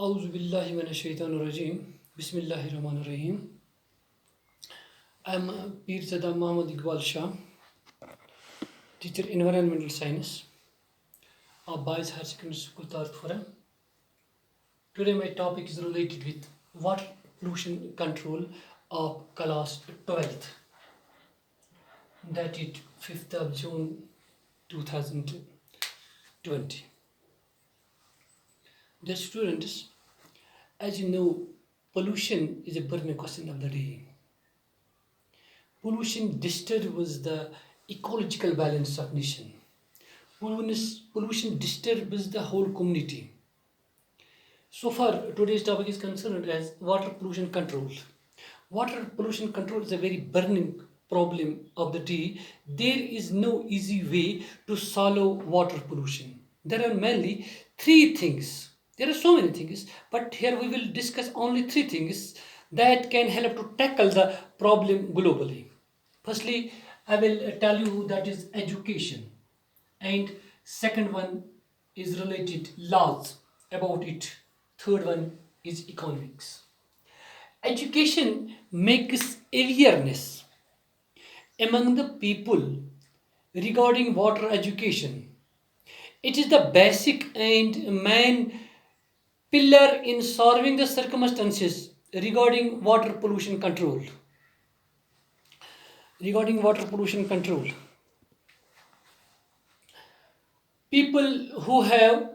أعوذ بالله من الشيطان الرجيم بسم الله الرحمن الرحيم. I'm Pirzada Muhammad Iqbal Shah, teacher environmental science of Boys Higher Secondary School Tarpura. Today my topic is related with water pollution control of class 12th, that is 5th of June 2020. The students, as you know, pollution is a burning question of the day. Pollution disturbs the ecological balance of nation. Pollution disturbs the whole community. So far, today's topic is concerned as water pollution control. Water pollution control is a very burning problem of the day. There is no easy way to solve water pollution. There are mainly three things. There are so many things, but here we will discuss only three things that can help to tackle the problem globally. Firstly, I will tell you that is education, and second one is related laws about it. Third one is economics. Education makes awareness among the people regarding water education. It is the basic and main pillar in solving the circumstances regarding water pollution control. Regarding water pollution control, people who have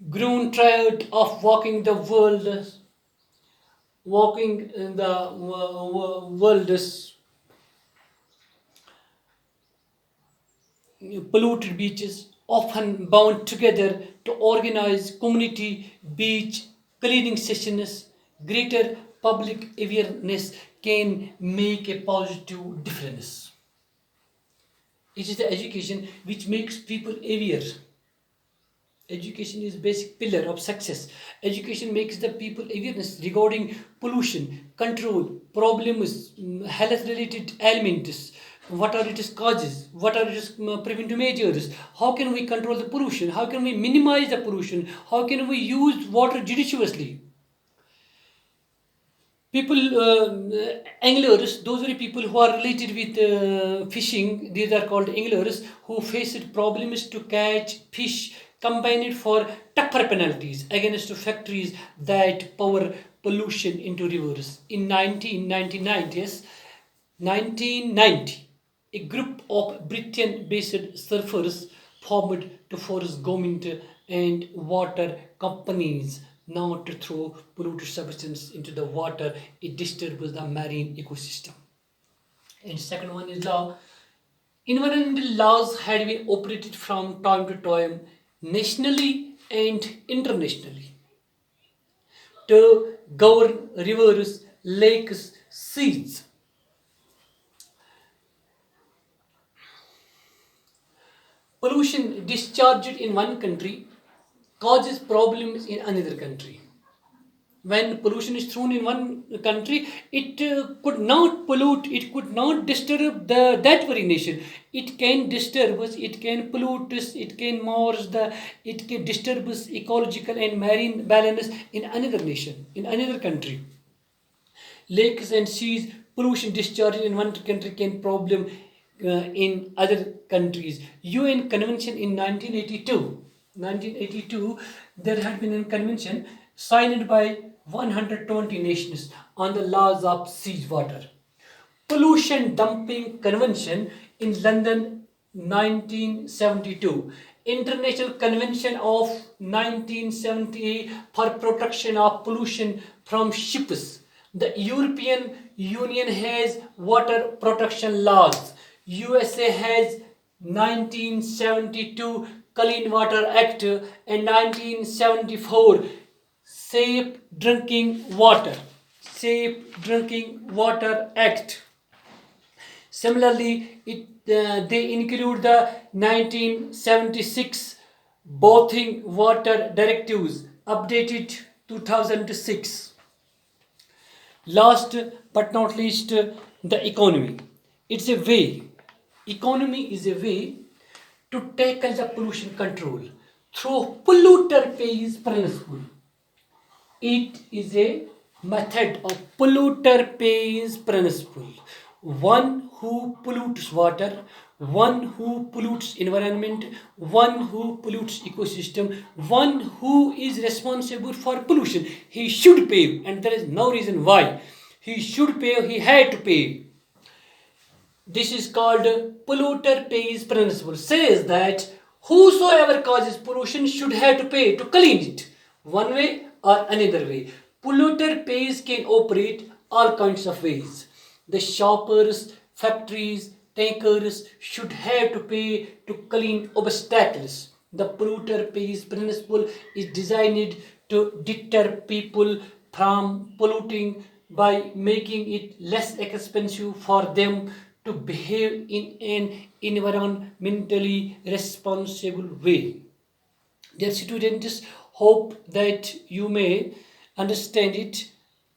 grown tired of walking in the world's polluted beaches often bound together to organize community beach cleaning sessions. Greater public awareness can make a positive difference. It is the education which makes people aware. Education is basic pillar of success. Education makes the people awareness regarding pollution, control, problems, health related elements, what are its causes, what are its preventive measures, how can we control the pollution, how can we minimize the pollution, how can we use water judiciously. People, anglers, those are people who are related with fishing, these are called anglers, who faced problems to catch fish, combined for tougher penalties against factories that pour pollution into rivers. In 1990, a group of Britain-based surfers formed to force government and water companies not to throw polluted substances into the water. It disturbs the marine ecosystem. And second one is law. Environmental laws had been operated from time to time, nationally and internationally, to govern rivers, lakes, seas. Pollution discharged in one country causes problems in another country. When pollution is thrown in one country, it could not pollute, it could not disturb that very nation. It can disturb us, it can pollute us, it can it can disturb us ecological and marine balance in another nation, in another country. Lakes and seas, pollution discharged in one country can problem in other countries. UN Convention in 1982, there had been a convention signed by 120 nations on the laws of seawater. Pollution Dumping Convention in London 1972. International Convention of 1978 for protection of pollution from ships. The European Union has water protection laws. USA has 1972 Clean Water Act and 1974 Safe Drinking Water Act. Similarly, they include the 1976 Bathing Water Directives, updated 2006. Last but not least, the economy. It's a way. Economy is a way to tackle the pollution control through polluter pays principle. It is a method of polluter pays principle. One who pollutes water, one who pollutes environment, one who pollutes ecosystem, one who is responsible for pollution. He should pay, and there is no reason why. He should pay, he had to pay. This is called polluter pays principle. Says that whosoever causes pollution should have to pay to clean it, one way or another way. Polluter pays can operate all kinds of ways. The shoppers, factories, tankers should have to pay to clean obstacles. The polluter pays principle is designed to deter people from polluting by making it less expensive for them to behave in an environmentally responsible way. Dear students, hope that you may understand it.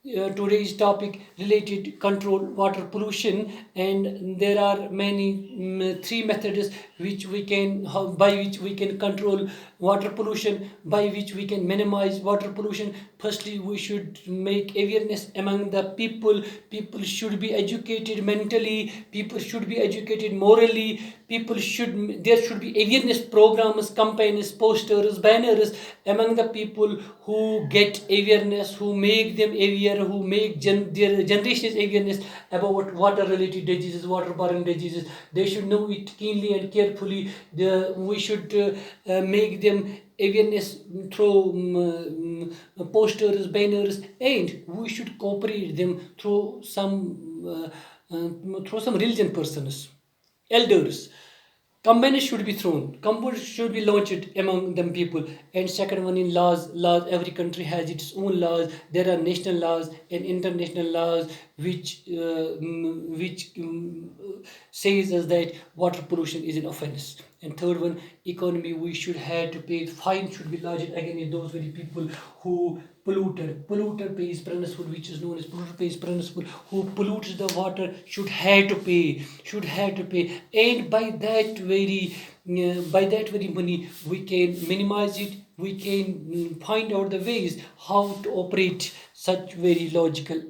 Today's topic related control water pollution, and there are many three methods which we can by which we can control water pollution, by which we can minimize water pollution. Firstly, we should make awareness among the people. People should be educated mentally, people should be educated morally, people should there should be awareness programs, campaigns, posters, banners among the people who get awareness, who make them aware, who make their generations awareness about water related diseases, waterborne diseases. They should know it keenly and carefully. We should make them awareness through posters, banners, and we should cooperate them through some religion persons, elders. Campaigns should be thrown, campaigns should be launched among them people. And second one in laws, every country has its own laws. There are national laws and international laws which says us that water pollution is an offense. And third one, economy, we should have to pay, fine should be lodged against those very people who polluter pays principle, which is known as polluter pays principle. Who pollutes the water should have to pay, and by that very money we can minimize it. We can find out the ways how to operate such very logical